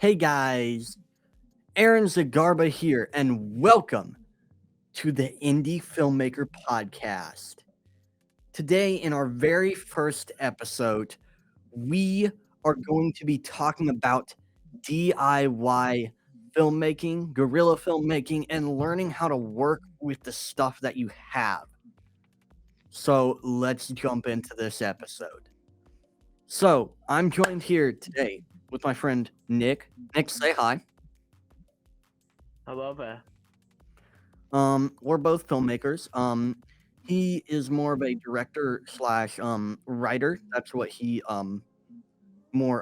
Hey guys, Aaron Zagarba here, and welcome to the Indie Filmmaker Podcast. Today, in our very first episode, we are going to be talking about DIY filmmaking, guerrilla filmmaking, and learning how to work with the stuff that you have. So, let's jump into this episode. So, I'm joined here today with my friend Nick. Nick, say hi. Hello there. We're both filmmakers. He is more of a director slash writer. That's what he more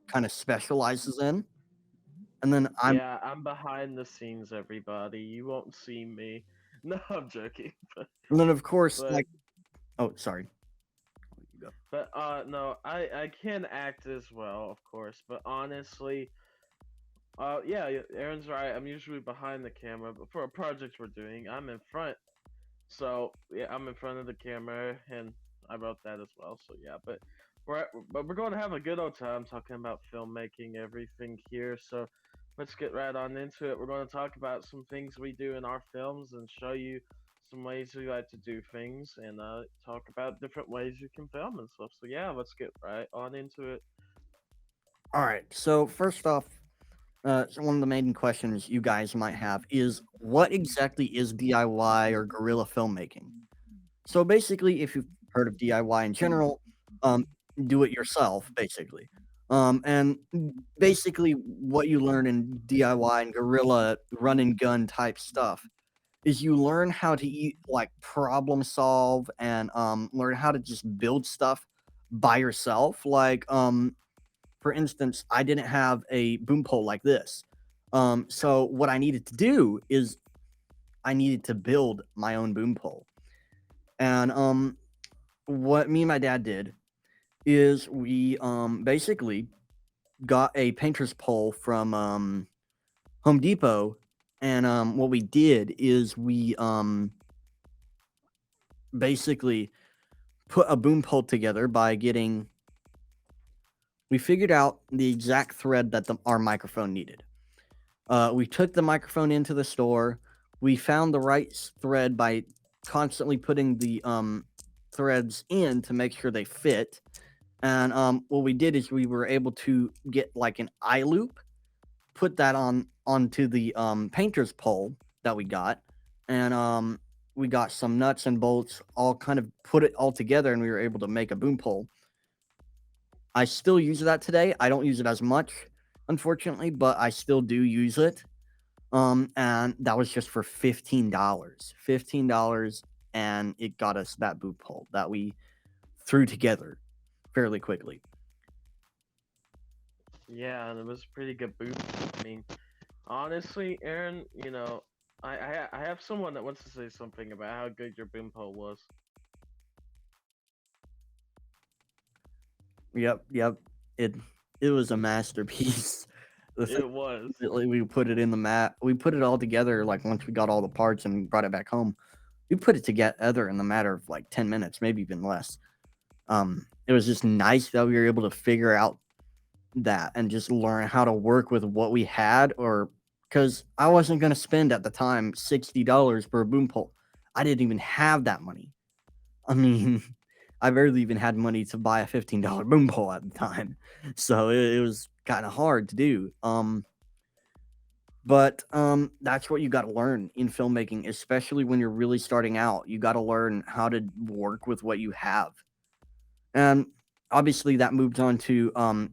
kind of specializes in. And then I'm Yeah, I'm behind the scenes, everybody. You won't see me. No, I'm joking. and then of course But like oh sorry. You go. no, I can act as well, of course. But honestly, yeah, Aaron's right. I'm usually behind the camera, but for a project we're doing, I'm in front. So yeah, I'm in front of the camera, and I wrote that as well. So yeah, but we're going to have a good old time talking about filmmaking, everything here. So let's get right on into it. We're going to talk about some things we do in our films and show you some ways we like to do things, and talk about different ways you can film and stuff. So yeah, let's get right on into it. All right. So first off, so one of the main questions you guys might have is what exactly is DIY or guerrilla filmmaking? So basically, if you've heard of DIY in general, um, do it yourself, basically. And basically, what you learn in DIY and guerrilla run and gun type stuff is you learn how to like problem solve and learn how to just build stuff by yourself. Like, for instance, I didn't have a boom pole like this. So what I needed to do is I needed to build my own boom pole. And what me and my dad did is we basically got a painter's pole from Home Depot, and what we did is we basically put a boom pole together by getting we figured out the exact thread that our microphone needed. We took the microphone into the store. We found the right thread by constantly putting the threads in to make sure they fit. And what we did is we were able to get like an eye loop, put that onto the painter's pole that we got, and we got some nuts and bolts, all kind of put it all together, and we were able to make a boom pole. I still use that today. I don't use it as much, unfortunately, but I still do use it. And that was just for $15. $15, and it got us that boom pole that we threw together fairly quickly. Yeah, and it was a pretty good boot. I mean, honestly, Aaron, I have someone that wants to say something about how good your boom pole was. Yep. It it was a masterpiece. The thing It was. we put it in the mat. We put it all together. Like once we got all the parts and brought it back home, we put it together in the matter of like 10 minutes, maybe even less. It was just nice that we were able to figure out that and just learn how to work with what we had, or because I wasn't gonna spend at the time $60 for a boom pole. I didn't even have that money. I mean, I barely even had money to buy a $15 boom pole at the time. So it was kind of hard to do. But that's what you got to learn in filmmaking, especially when you're really starting out. You got to learn how to work with what you have. And obviously that moved on to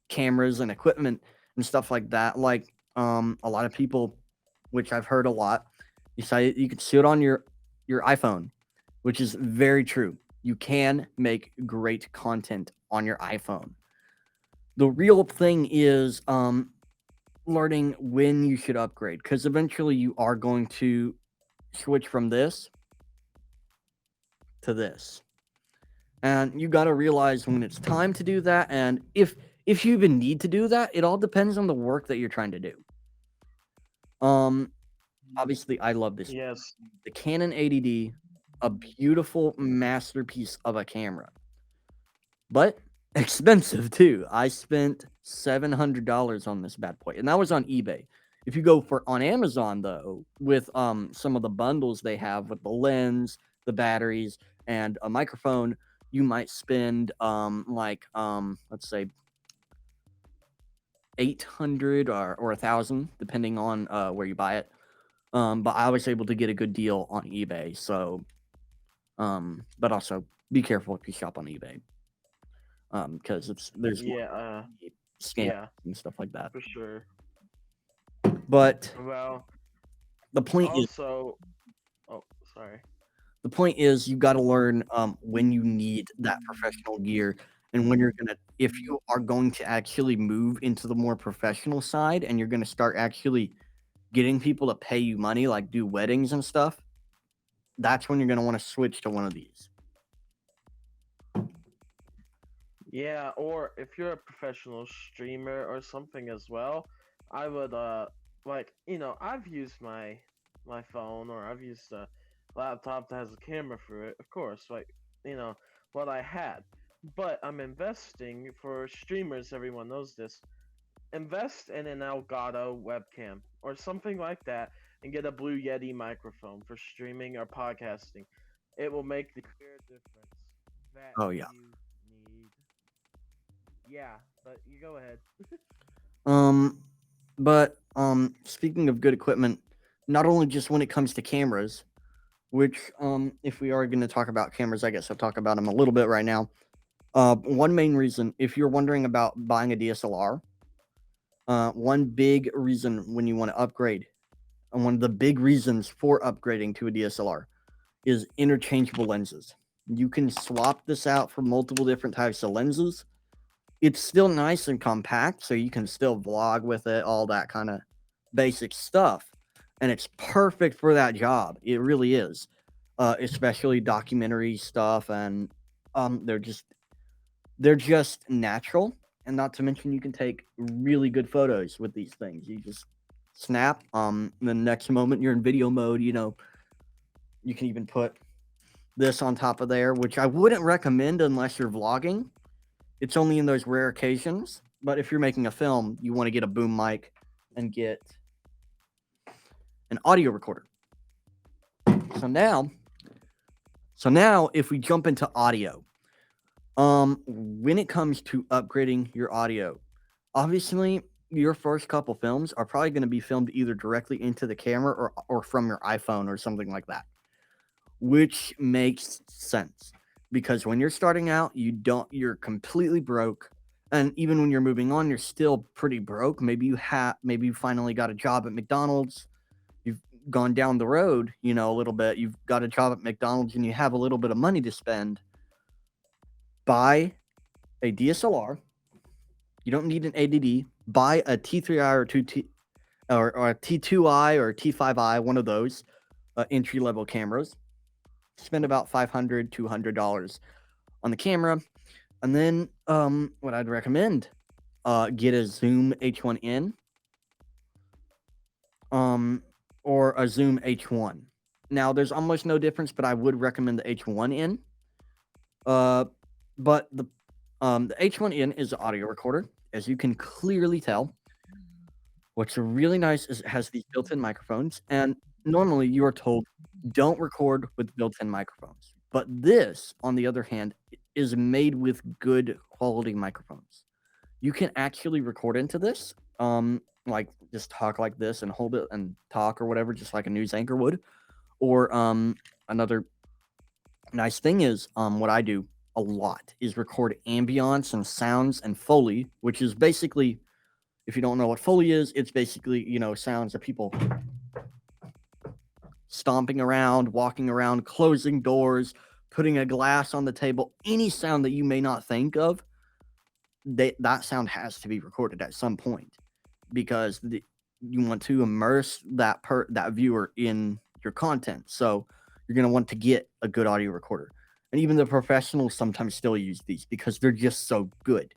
cameras and equipment and stuff like that. Like a lot of people, which I've heard a lot, you say you can see it on your iPhone, which is very true. You can make great content on your iPhone. The real thing is learning when you should upgrade, because eventually you are going to switch from this to this, and you got to realize when it's time to do that, and if you even need to do that. It all depends on the work that you're trying to do. um Obviously I love this, Yes. the Canon 80D, a beautiful masterpiece of a camera. But expensive too. I spent $700 on this bad boy, and that was on eBay. If you go for on Amazon though, with some of the bundles they have with the lens, the batteries, and a microphone, you might spend let's say 800 or 1,000 depending on where you buy it. But I was able to get a good deal on eBay. So but also be careful if you shop on eBay. Because there's more Yeah, scams yeah, and stuff like that. for sure. But Well, the point is also, oh, sorry. the point is you got to learn when you need that professional gear and when you're gonna if you are going to actually move into the more professional side and you're gonna start actually getting people to pay you money, like do weddings and stuff. That's when you're gonna want to switch to one of these. Yeah, or if you're a professional streamer or something as well, I would I've used my phone or I've used a laptop that has a camera through it, of course, you know, what I had. But I'm investing for streamers, everyone knows this. Invest in an Elgato webcam or something like that and get a Blue Yeti microphone for streaming or podcasting. It will make the clear difference that Oh yeah. you need. Yeah, but you go ahead. Um, but speaking of good equipment, not only just when it comes to cameras, which if we are going to talk about cameras, I guess I'll talk about them a little bit right now. One main reason, if you're wondering about buying a DSLR, one big reason when you want to upgrade, and one of the big reasons for upgrading to a DSLR is interchangeable lenses. You can swap this out for multiple different types of lenses. It's still nice and compact, so you can still vlog with it, all that kind of basic stuff. And it's perfect for that job. It really is. Especially documentary stuff and they're just natural, and not to mention you can take really good photos with these things. You just snap, the next moment you're in video mode, you can even put this on top of there, which I wouldn't recommend unless you're vlogging. It's only in those rare occasions. But if you're making a film, you want to get a boom mic and get an audio recorder. So now, if we jump into audio, when it comes to upgrading your audio, obviously your first couple films are probably going to be filmed either directly into the camera or from your iPhone or something like that, which makes sense because when you're starting out, you're completely broke. And even when you're moving on, you're still pretty broke. Maybe you finally got a job at McDonald's. You've gone down the road, a little bit. You've got a job at McDonald's and you have a little bit of money to spend. Buy a DSLR. You don't need an ADD. Buy a T3i or 2T or a T2i or T5i, one of those entry level cameras. Spend about $500 on the camera, and then what I'd recommend, get a Zoom H1N, or a Zoom H1. Now there's almost no difference, but I would recommend the H1N. Uh, but the H1N is an audio recorder, as you can clearly tell. What's really nice is it has these built-in microphones, and normally you are told don't record with built-in microphones. But this, on the other hand, is made with good quality microphones. You can actually record into this, like just talk like this and hold it and talk or whatever, just like a news anchor would. Or another nice thing is, what I do a lot is record ambience and sounds and Foley, which is basically, if you don't know what Foley is, it's basically, sounds of people stomping around, walking around, closing doors, putting a glass on the table, any sound that you may not think of, that sound has to be recorded at some point because you want to immerse that viewer in your content. So you're going to want to get a good audio recorder. And even the professionals sometimes still use these because they're just so good.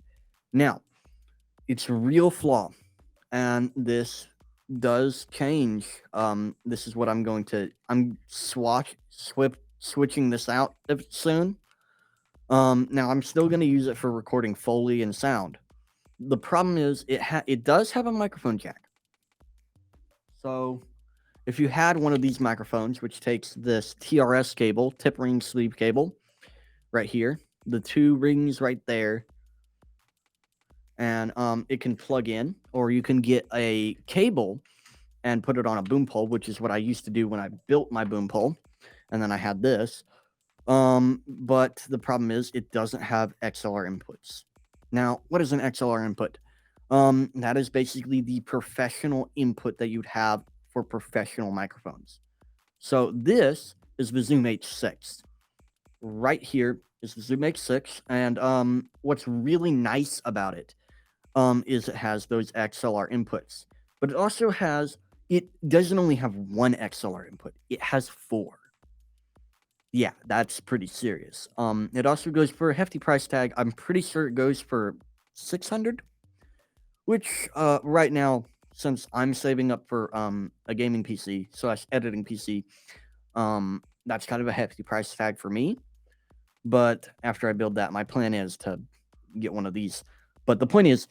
Now, it's a real flaw, and this does change. This is what I'm switching this out soon. Now I'm still going to use it for recording Foley and sound. The problem is it does have a microphone jack. So if you had one of these microphones, which takes this TRS cable, tip ring sleeve cable, right here, the two rings right there, and it can plug in, or you can get a cable and put it on a boom pole, which is what I used to do when I built my boom pole, and then I had this. But the problem is it doesn't have XLR inputs. Now, what is an XLR input? That is basically the professional input that you'd have for professional microphones. So this is the Zoom H6. Right here is the Zoom H6, and what's really nice about it is it has those XLR inputs, but it doesn't only have one XLR input; it has four. Yeah, that's pretty serious. It also goes for a hefty price tag. I'm pretty sure it goes for 600, which right now, since I'm saving up for a gaming PC slash editing PC, that's kind of a hefty price tag for me. But after I build that, my plan is to get one of these. But the point is,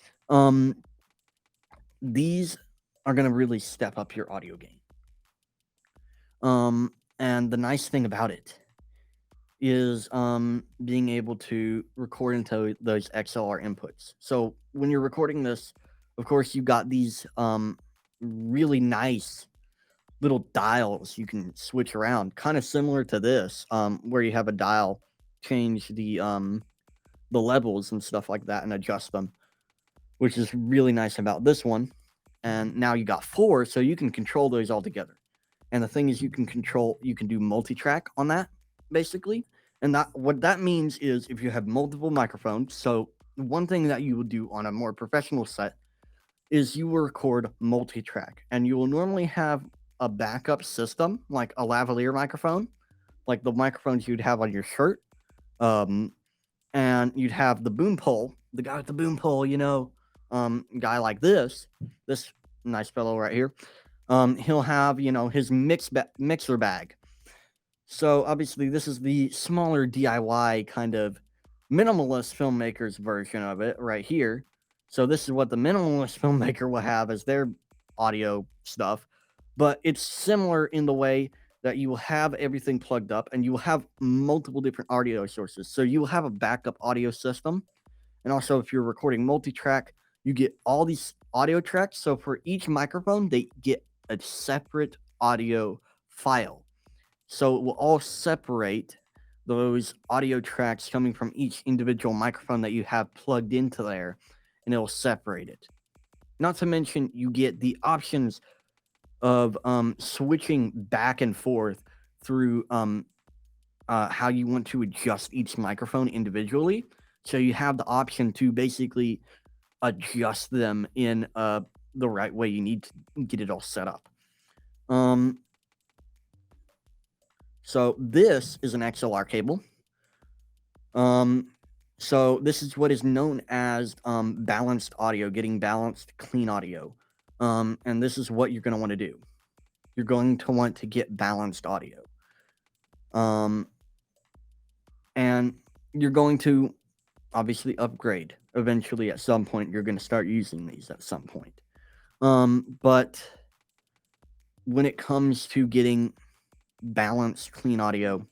these are gonna really step up your audio game. And the nice thing about it is being able to record into those XLR inputs. So when you're recording this, of course, you got these really nice little dials you can switch around, kind of similar to this, where you have a dial change the levels and stuff like that and adjust them, which is really nice about this one. And now you got four, so you can control those all together. And the thing is, you can do multi-track on that, basically. And what that means is if you have multiple microphones, so one thing that you will do on a more professional set is you will record multi-track, and you will normally have a backup system, like a lavalier microphone, like the microphones you'd have on your shirt. Um, and you'd have the boom pole, the guy with the boom pole, guy like this nice fellow right here. He'll have his mixer bag. So obviously, this is the smaller DIY kind of minimalist filmmaker's version of it right here. So this is what the minimalist filmmaker will have as their audio stuff, but it's similar in the way that you will have everything plugged up and you will have multiple different audio sources. So you will have a backup audio system. And also, if you're recording multi-track, you get all these audio tracks. So for each microphone, they get a separate audio file. So it will all separate those audio tracks coming from each individual microphone that you have plugged into there, and it'll separate it. Not to mention, you get the options of switching back and forth through how you want to adjust each microphone individually. So you have the option to basically adjust them in the right way you need to get it all set up. So this is an XLR cable. So this is what is known as balanced audio, getting balanced, clean audio. And this is what you're going to want to do. You're going to want to get balanced audio. And you're going to obviously upgrade. Eventually, at some point, you're going to start using these at some point. But when it comes to getting balanced, clean audio,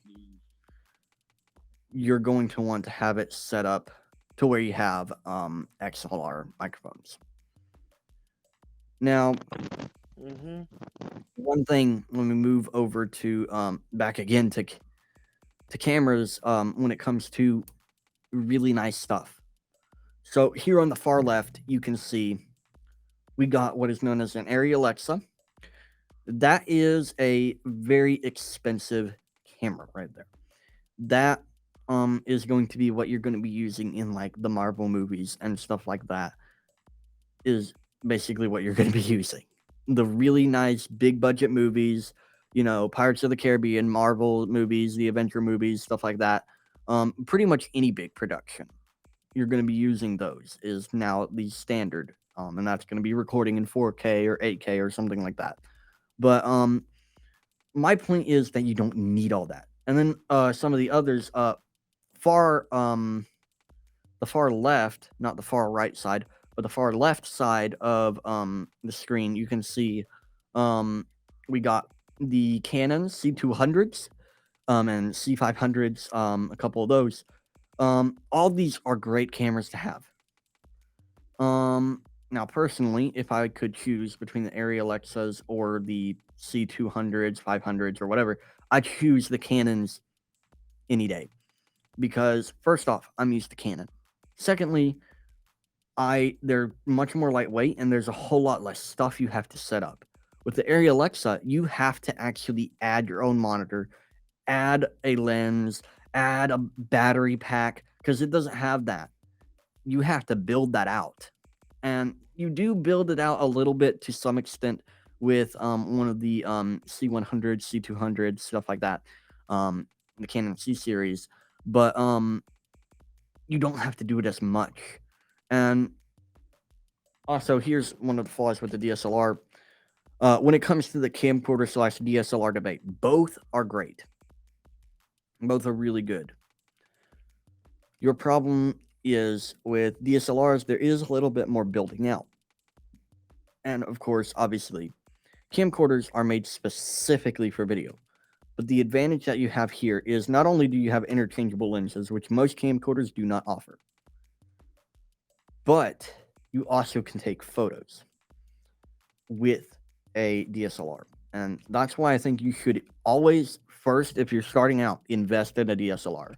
you're going to want to have it set up to where you have XLR microphones. Now, one thing when we move over to back again to cameras, when it comes to really nice stuff. So here on the far left, you can see we got what is known as an Arri Alexa. That is a very expensive camera right there. That is going to be what you're going to be using in like the Marvel movies and stuff like that. Is basically what you're going to be using. The really nice big budget movies, Pirates of the Caribbean, Marvel movies, the Avenger movies, stuff like that. Pretty much any big production, you're going to be using those is now the standard. And that's going to be recording in 4K or 8K or something like that. But my point is that you don't need all that. And then some of the others, far the far left, not the far right side, but the far left side of the screen, you can see um we got the Canon C200s and C500s, a couple of those. All these are great cameras to have. Now personally, if I could choose between the Arri Alexas or the C200s, 500s, or whatever, I choose the Canons any day because first off, I'm used to Canon. Secondly, they're much more lightweight and there's a whole lot less stuff you have to set up. With the Arri Alexa, you have to actually add your own monitor, add a lens, add a battery pack because it doesn't have that. You have to build that out. And you do build it out a little bit to some extent with one of the C100, C200, stuff like that, the Canon C series, but you don't have to do it as much. And also, here's one of the flaws with the DSLR. When it comes to the camcorder slash DSLR debate, both are great. Both are really good. Your problem is with DSLRs, there is a little bit more building out. And of course, obviously, camcorders are made specifically for video. But the advantage that you have here is not only do you have interchangeable lenses, which most camcorders do not offer, but you also can take photos with a DSLR. And that's why I think you should always, first, if you're starting out, invest in a DSLR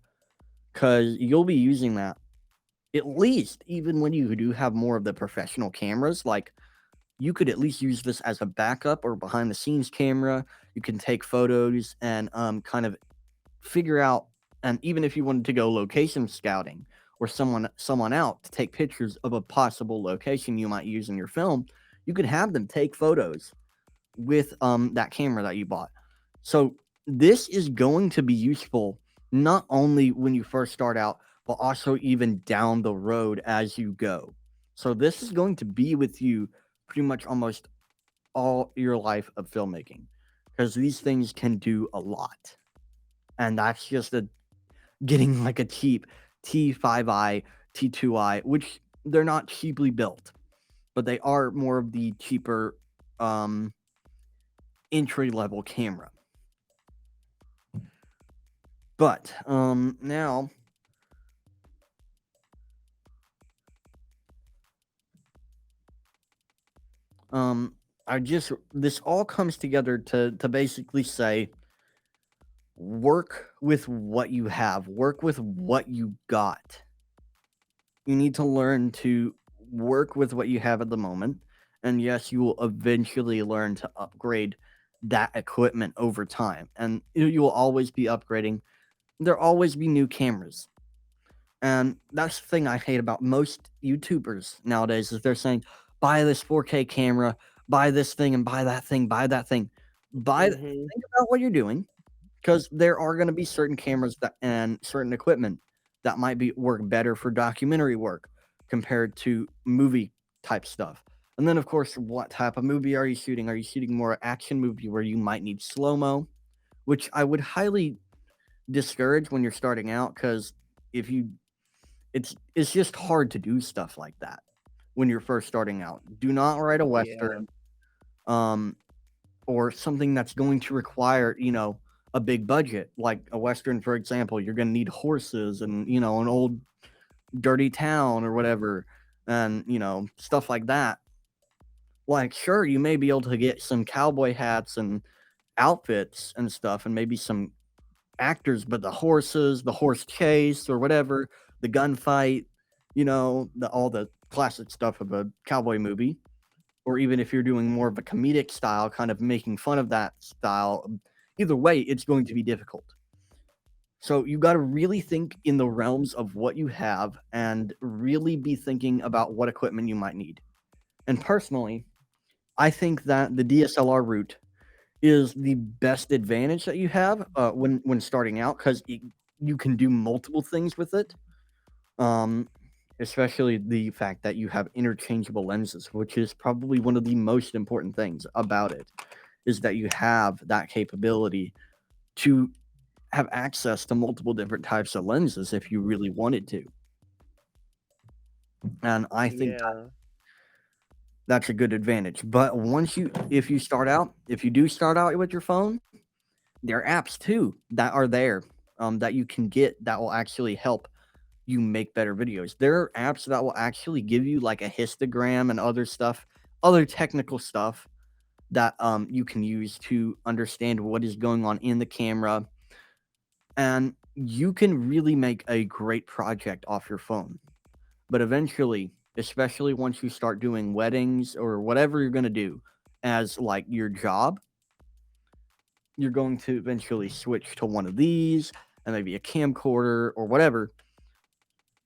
because you'll be using that at least even when you do have more of the professional cameras. Like you could at least use this as a backup or behind the scenes camera. You can take photos and kind of figure out, and even if you wanted to go location scouting or someone out to take pictures of a possible location you might use in your film, you could have them take photos with that camera that you bought. So this is going to be useful not only when you first start out, but also even down the road as you go. So this is going to be with you pretty much almost all your life of filmmaking because these things can do a lot. And that's just getting like a cheap T5i, T2i, which they're not cheaply built, but they are more of the cheaper entry level camera. But now I just this all comes together to basically say work with what you have, work with what you got. You need to learn to work with what you have at the moment. And yes, you will eventually learn to upgrade that equipment over time. And you will always be upgrading. There'll always be new cameras. And that's the thing I hate about most YouTubers nowadays is they're saying, buy this 4K camera, buy this thing and buy that thing, buy that thing. Mhm. Think about what you're doing because there are going to be certain cameras that and certain equipment that might be work better for documentary work compared to movie type stuff. And then of course, what type of movie are you shooting? Are you shooting more action movie where you might need slow-mo, which I would highly discourage when you're starting out because if you it's just hard to do stuff like that when you're first starting out. Do not write a Yeah. western, um, or something that's going to require, a big budget. Like a western, for example, you're gonna need horses and, an old dirty town or whatever, and, stuff like that. Like, sure, you may be able to get some cowboy hats and outfits and stuff and maybe some actors, but the horses, the horse chase or whatever, the gunfight, all the classic stuff of a cowboy movie, or even if you're doing more of a comedic style, kind of making fun of that style, either way, it's going to be difficult. So you got to really think in the realms of what you have and really be thinking about what equipment you might need. And personally, I think that the DSLR route is the best advantage that you have when starting out because you can do multiple things with it. Um, Especially the fact that you have interchangeable lenses, which is probably one of the most important things about it, is that you have that capability to have access to multiple different types of lenses if you really wanted to. And I think Yeah. that's a good advantage. But if you start out, if you do start out with your phone, there are apps too that are there that you can get that will actually help you make better videos. There are apps that will actually give you like a histogram and other stuff, other technical stuff that you can use to understand what is going on in the camera, and you can really make a great project off your phone. But eventually, especially once you start doing weddings or whatever you're going to do as like your job, you're going to eventually switch to one of these and maybe a camcorder or whatever.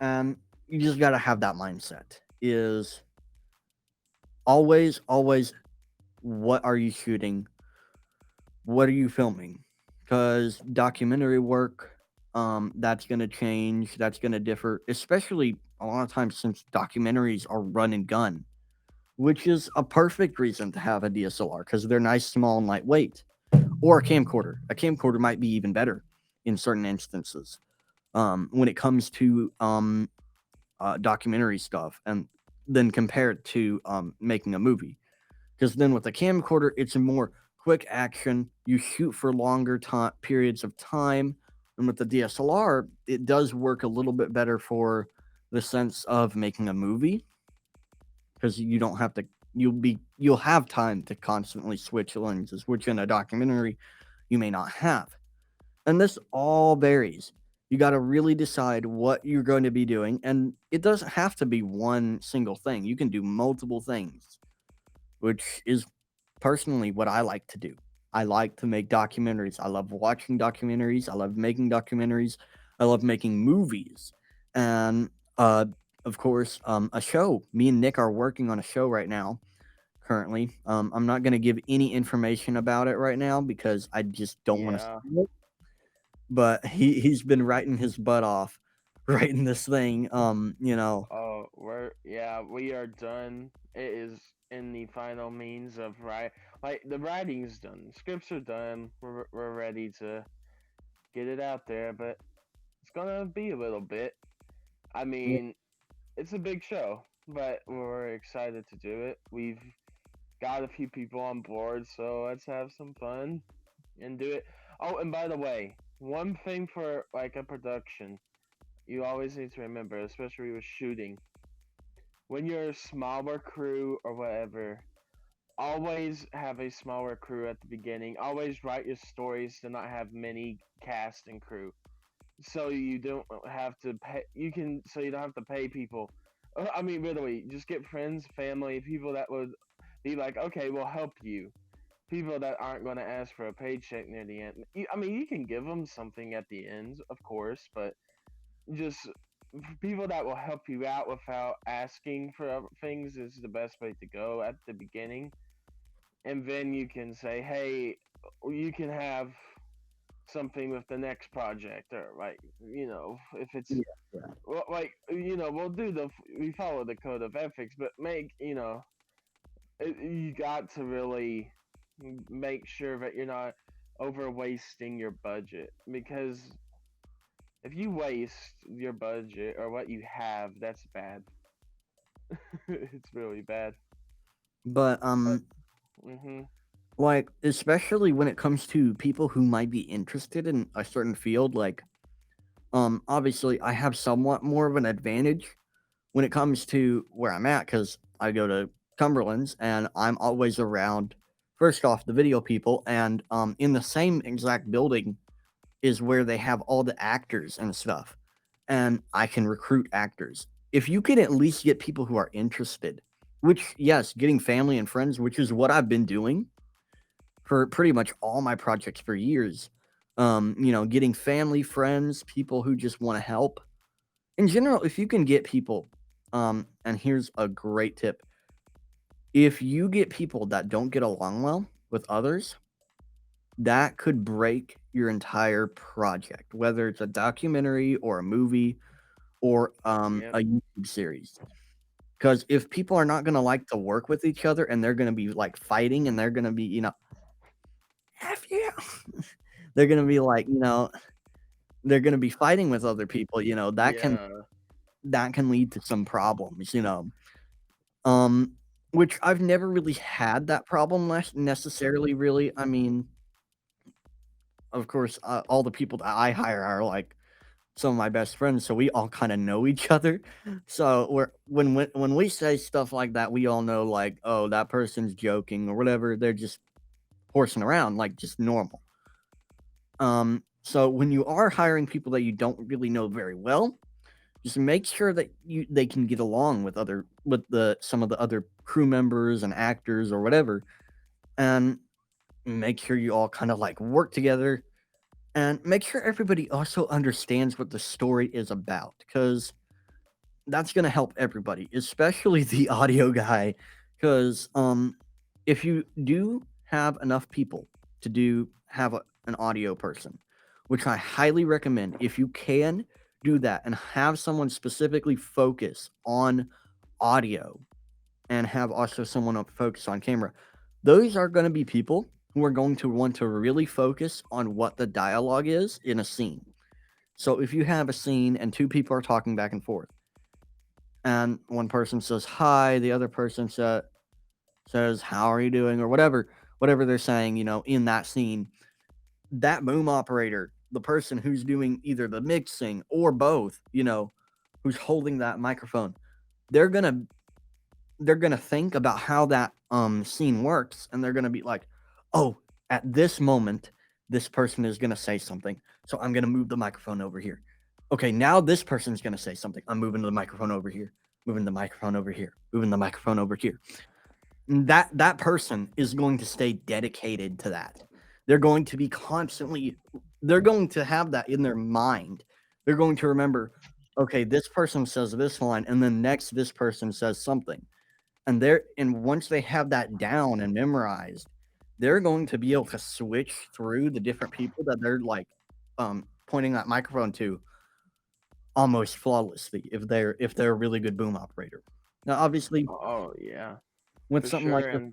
And you just got to have that mindset is always what are you shooting? What are you filming? Because documentary work, that's going to change. That's going to differ, especially a lot of times since documentaries are run and gun, which is a perfect reason to have a DSLR because they're nice, small, and lightweight. Or a camcorder. A camcorder might be even better in certain instances when it comes to documentary stuff, and then compare it to making a movie. Because then with a camcorder, it's a more quick action. You shoot for longer periods of time, and with the DSLR, it does work a little bit better for the sense of making a movie because you don't have to. You'll have time to constantly switch lenses, which in a documentary you may not have. And this all varies. You got to really decide what you're going to be doing, and it doesn't have to be one single thing. You can do multiple things, which is personally what I like to do. I like to make documentaries. I love watching documentaries. I love making documentaries. I love making movies. And uh, of course, a show. Me and Nick are working on a show right now, currently. I'm not going to give any information about it right now because I just don't want to Yeah. spoil it. But he's been writing his butt off, writing this thing. Oh, we are done. It is in the final means of like the writing's done, scripts are done. We're ready to get it out there, but it's gonna be a little bit. I mean, it's a big show, but we're excited to do it. We've got a few people on board, so let's have some fun and do it. Oh, and by the way, one thing for like a production, you always need to remember, especially with shooting, when you're a smaller crew or whatever, always have a smaller crew at the beginning. Always write your stories to not have many cast and crew, so you don't have to pay. So you don't have to pay people. I mean, really, just get friends, family, people that would be like, okay, we'll help you. People that aren't going to ask for a paycheck near the end. I mean, you can give them something at the end, of course, but just people that will help you out without asking for things is the best way to go at the beginning. And then you can say, hey, you can have something with the next project, or like, if it's Yeah, yeah. well, like, we follow the code of ethics, but you got to really make sure that you're not over wasting your budget, because if you waste your budget or what you have, that's bad. It's really bad. But But mhm. like especially when it comes to people who might be interested in a certain field, like obviously I have somewhat more of an advantage when it comes to where I'm at because I go to Cumberland's and I'm always around. First off, the video people, and in the same exact building is where they have all the actors and stuff, and I can recruit actors. If you can at least get people who are interested, which yes, getting family and friends, which is what I've been doing for pretty much all my projects for years. Getting family, friends, people who just want to help. In general, if you can get people, and here's a great tip. If you get people that don't get along well with others, that could break your entire project, whether it's a documentary or a movie or Yep. a YouTube series. Because if people are not going to like to work with each other and they're going to be like fighting and they're going to be, F you. They're gonna be like, they're gonna be fighting with other people, Yeah. that can lead to some problems. Um, which I've never really had that problem necessarily, really. I mean, of course, all the people that I hire are like some of my best friends, so we all kind of know each other. So when we say stuff like that, we all know like, oh, that person's joking or whatever. They're just horsing around, like just normal. So when you are hiring people that you don't really know very well, just make sure that they can get along with the some of the other crew members and actors or whatever, and make sure you all kind of like work together, and make sure everybody also understands what the story is about, because that's going to help everybody, especially the audio guy. Because if you do have enough people to have an audio person, which I highly recommend, if you can do that and have someone specifically focus on audio and have also someone up focus on camera, those are going to be people who are going to want to really focus on what the dialogue is in a scene. So if you have a scene and two people are talking back and forth, and one person says hi, the other person says how are you doing, or whatever they're saying, in that scene, that boom operator, the person who's doing either the mixing or both, who's holding that microphone, they're gonna they're gonna think about how that scene works, and they're gonna be like, oh, at this moment, this person is gonna say something, so I'm gonna move the microphone over here. Okay, now this person's gonna say something. I'm moving the microphone over here, moving the microphone over here, moving the microphone over here. That person is going to stay dedicated to that. They're going to be constantly they're going to have that in their mind. They're going to remember, okay, this person says this line, and then next this person says something. And once they have that down and memorized, they're going to be able to switch through the different people that they're like pointing that microphone to almost flawlessly if they're a really good boom operator. Now, obviously, Oh yeah, with for something like sure. this,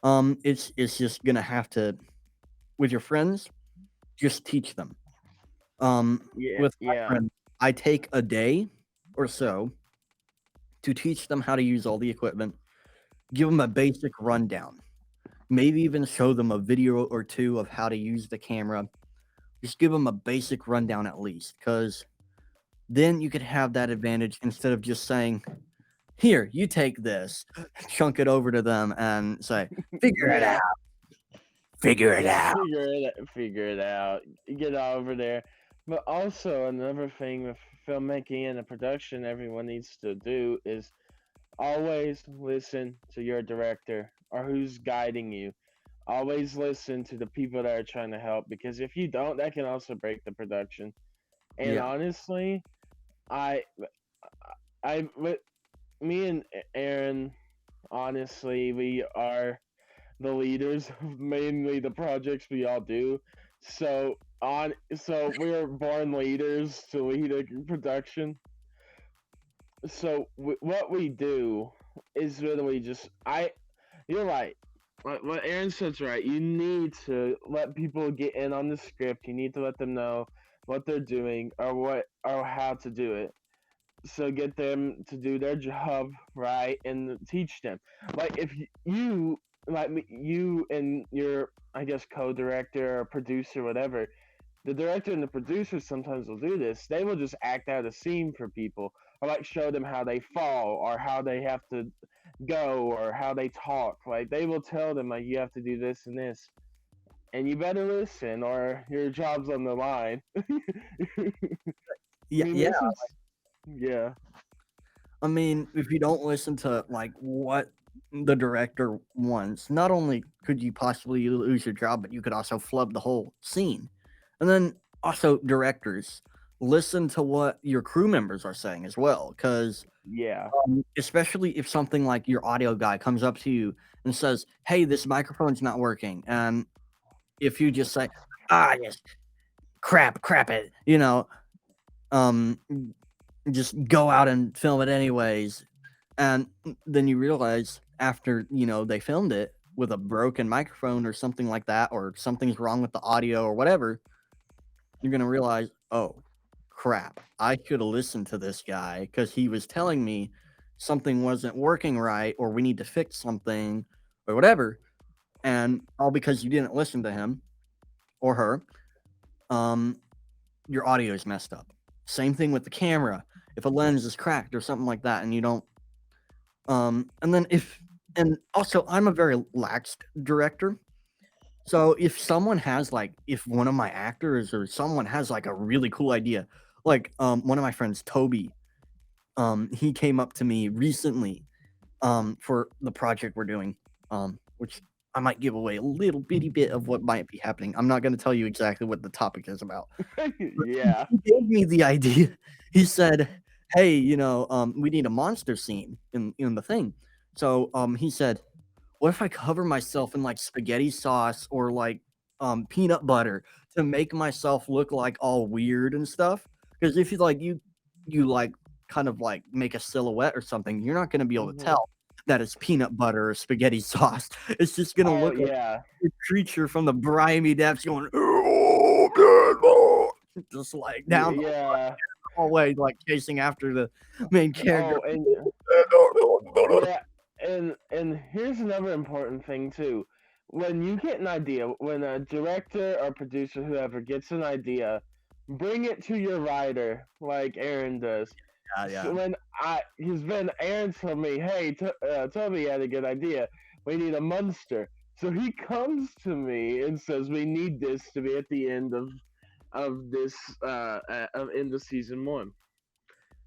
And it's just gonna have to, with your friends, just teach them. yeah, With my yeah. friends, I take a day or so to teach them how to use all the equipment, give them a basic rundown, maybe even show them a video or two of how to use the camera. Just give them a basic rundown at least, because then you could have that advantage instead of just saying, "Here, you take this," chunk it over to them and say, "Figure it out, Yeah, figure it yeah. out." Figure it out. Get over there. But also another thing with filmmaking and the production, everyone needs to do is always listen to your director or who's guiding you. Always listen to the people that are trying to help, because if you don't, that can also break the production. And Yeah, honestly, I, with me and Aaron, honestly, we are the leaders of mainly the projects we all do. So we're born leaders to lead a production. So what we do is literally just I. You're right. What Aaron said's right. You need to let people get in on the script. You need to let them know what they're doing or how to do it. So get them to do their job right and teach them. Like if you like you and your I guess co-director or producer whatever, the director and the producer sometimes will do this. They will just act out a scene for people, or like show them how they fall, or how they have to go, or how they talk. Like they will tell them like you have to do this and this, and you better listen, or your job's on the line. I yeah, mean, yeah. this is yeah, I mean, if you don't listen to like what the director wants, not only could you possibly lose your job, but you could also flub the whole scene. And then also directors, listen to what your crew members are saying as well, because yeah, especially if something like your audio guy comes up to you and says, "Hey, this microphone's not working," and if you just say, "Ah, yes, crap it," um, just go out and film it anyways. And then you realize after, they filmed it with a broken microphone or something like that, or something's wrong with the audio or whatever, you're gonna realize, oh, crap, I should have listened to this guy because he was telling me something wasn't working right, or we need to fix something, or whatever. And all because you didn't listen to him or her, um, your audio is messed up. Same thing with the camera. If a lens is cracked or something like that, and you don't, and then if, and also I'm a very lax director. So if someone has like, if one of my actors or someone has like a really cool idea, like one of my friends, Toby, he came up to me recently for the project we're doing, which I might give away a little bitty bit of what might be happening. I'm not going to tell you exactly what the topic is about. But Yeah. he gave me the idea. He said, "Hey, we need a monster scene in the thing." So he said, what if I cover myself in like spaghetti sauce or like peanut butter to make myself look like all weird and stuff? Because if you like kind of like make a silhouette or something, you're not going to be able to Hmm. tell that it's peanut butter or spaghetti sauce. It's just going to Oh look like yeah. a creature from the grimy depths going, oh, good lord, just like down the Yeah. hallway, like chasing after the main character. Oh, and yeah, and here's another important thing too. When you get an idea, when a director or producer, whoever gets an idea, bring it to your writer like Aaron does. Yeah, So yeah. when he's been Aaron told me, hey, Toby had a good idea. We need a monster. So he comes to me and says, we need this to be at the end of this of end of season one.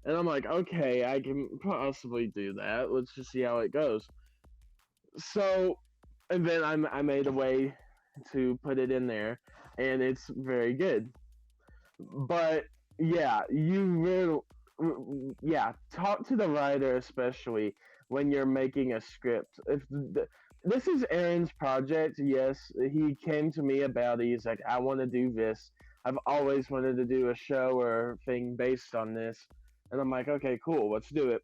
And I'm like, okay, I can possibly do that. Let's just see how it goes. So, and then I made a way to put it in there, and it's very good. But yeah, yeah, talk to the writer, especially when you're making a script. This is Aaron's project, yes, he came to me about it. He's like, I want to do this. I've always wanted to do a show or thing based on this. And I'm like, okay, cool, let's do it.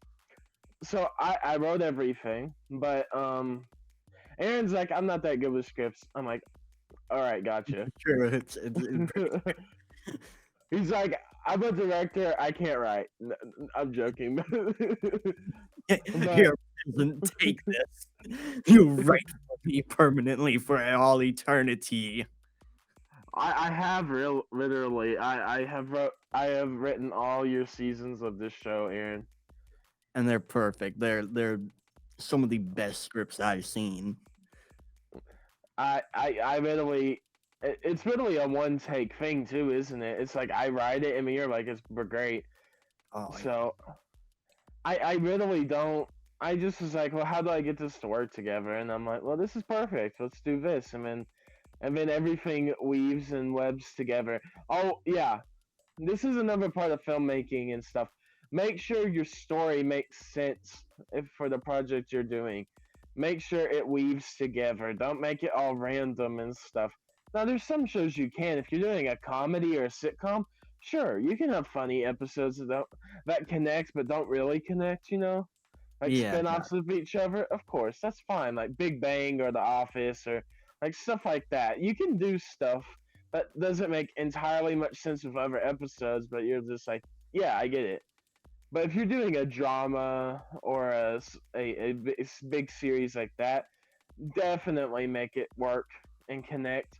So I wrote everything, but Aaron's like, I'm not that good with scripts. I'm like, all right, gotcha. True. It's He's like, I'm a director. I can't write. I'm joking, but Here, peasant, take this. You write for me permanently for all eternity. I have literally I have written all your seasons of this show, Aaron. And they're perfect. They're some of the best scripts I've seen. I literally. It's literally a one take thing too, isn't it? It's like I write it and you're like it's great. Oh yeah. So I literally don't. I just was like, well, how do I get this to work together? And I'm like, well, this is perfect. Let's do this, and then everything weaves and webs together. Oh yeah, this is another part of filmmaking and stuff. Make sure your story makes sense for the project you're doing. Make sure it weaves together. Don't make it all random and stuff. Now, there's some shows you can. If you're doing a comedy or a sitcom, sure, you can have funny episodes that connect but don't really connect. Like Yeah, yeah. spin-offs of each other. Of course, that's fine. Like Big Bang or The Office or like stuff like that. You can do stuff that doesn't make entirely much sense with other episodes, but you're just like, yeah, I get it. But if you're doing a drama or a big series like that, definitely make it work and connect.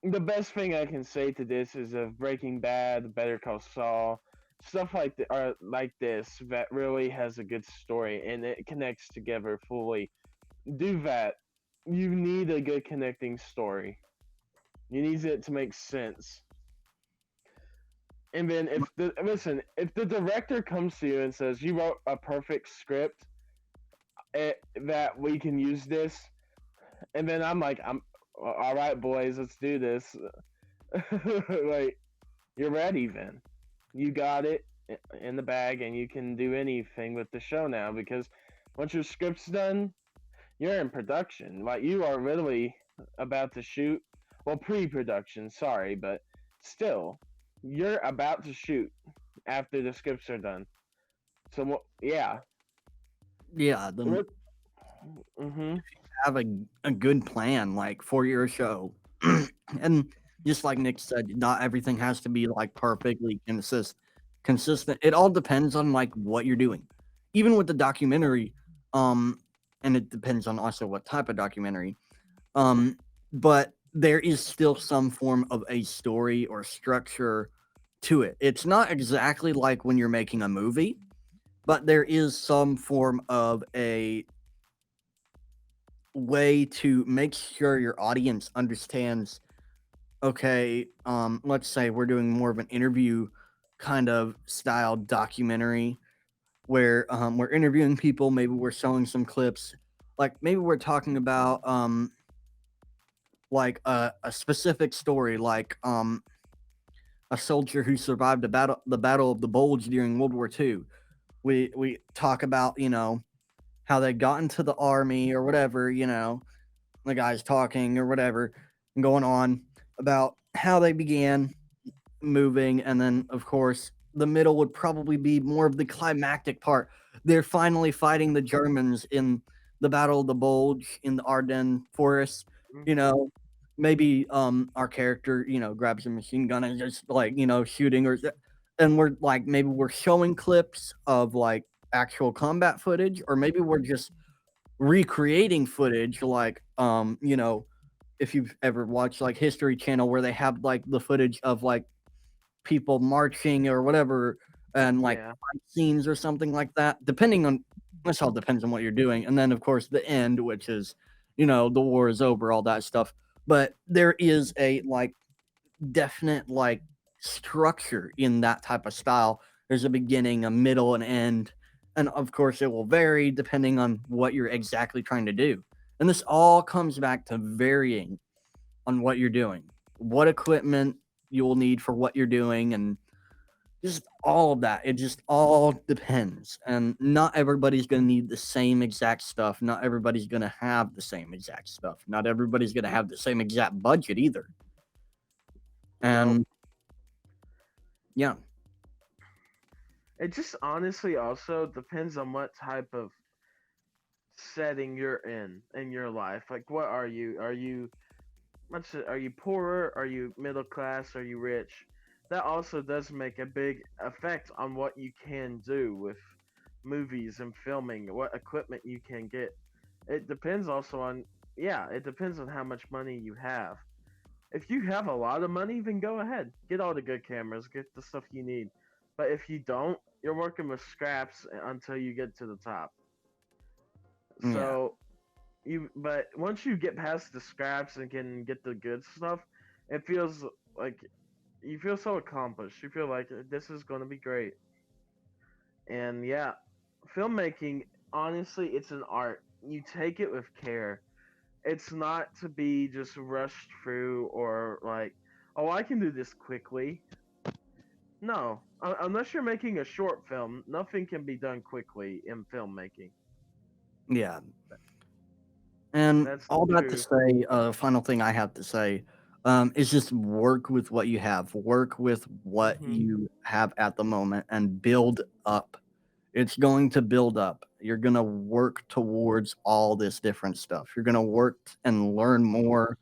The best thing I can say to this is of Breaking Bad, Better Call Saul, stuff like this that really has a good story and it connects together fully. Do that. You need a good connecting story. You need it to make sense. And then if the director comes to you and says you wrote a perfect script that we can use this, and then I'm like, I'm all right, boys, let's do this. Like you're ready then. You got it in the bag, and you can do anything with the show now because once your script's done, you're in production. Like you are literally about to shoot. Well, pre-production, sorry, but still, you're about to shoot after the scripts are done. So yeah, Yeah, then mm-hmm. have a good plan like for your show. And just like Nick said, not everything has to be like perfectly consistent. It all depends on like what you're doing. Even with the documentary, um, and it depends on also what type of documentary. Um, but there is still some form of a story or structure to it. It's not exactly like when you're making a movie, but there is some form of a way to make sure your audience understands, okay, let's say we're doing more of an interview kind of style documentary where we're interviewing people, maybe we're showing some clips, like maybe we're talking about like a specific story, like a soldier who survived the battle of the Bulge during World War II. We talk about, you know, how they got into the army or whatever, you know, the guy's talking or whatever, and going on about how they began moving, and then of course the middle would probably be more of the climactic part. They're finally fighting the Germans in the Battle of the Bulge in the Ardennes forest. You Hmm. know, maybe our character, you know, grabs a machine gun and just like, you know, shooting, and we're like maybe we're showing clips of like actual combat footage, or maybe we're just recreating footage like you know, if you've ever watched like History Channel where they have like the footage of like people marching or whatever, and like Yeah. fight scenes or something like that, depending on, this all depends on what you're doing. And then of course the end, which is, you know, the war is over, all that stuff. But there is a like definite like structure in that type of style. There's a beginning, a middle, an end. And of course it will vary depending on what you're exactly trying to do. And this all comes back to varying on what you're doing, what equipment you will need for what you're doing, and just all of that. It just all depends. And not everybody's going to need the same exact stuff. Not everybody's going to have the same exact stuff. Not everybody's going to have the same exact budget either. Nope. And yeah, It just honestly also depends on what type of setting you're in your life. Like, what are you? Are you poorer? Are you middle class? Are you rich? That also does make a big effect on what you can do with movies and filming, what equipment you can get. It depends also on, yeah, it depends on how much money you have. If you have a lot of money, then go ahead. Get all the good cameras, get the stuff you need. But if you don't, you're working with scraps until you get to the top. yeah, So but once you get past the scraps and can get the good stuff, it feels like you feel so accomplished. You feel like this is going to be great. And yeah, filmmaking, honestly, it's an art. You take it with care. It's not to be just rushed through or like, oh, I can do this quickly. No, unless you're making a short film, nothing can be done quickly in filmmaking. yeah. And That's the all that to truth. say, final thing I have to say, is just work with what you have. Work with what Hmm. you have at the moment and build up. It's going to build up. You're going to work towards all this different stuff. You're going to work and learn more.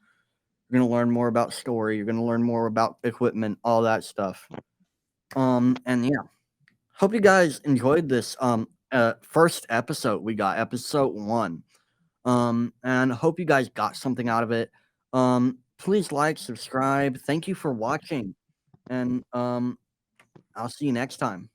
You're going to learn more about story. You're going to learn more about equipment, all that stuff. And yeah, hope you guys enjoyed this first episode. We got episode 1. And hope you guys got something out of it. Please like, subscribe. Thank you for watching, and I'll see you next time.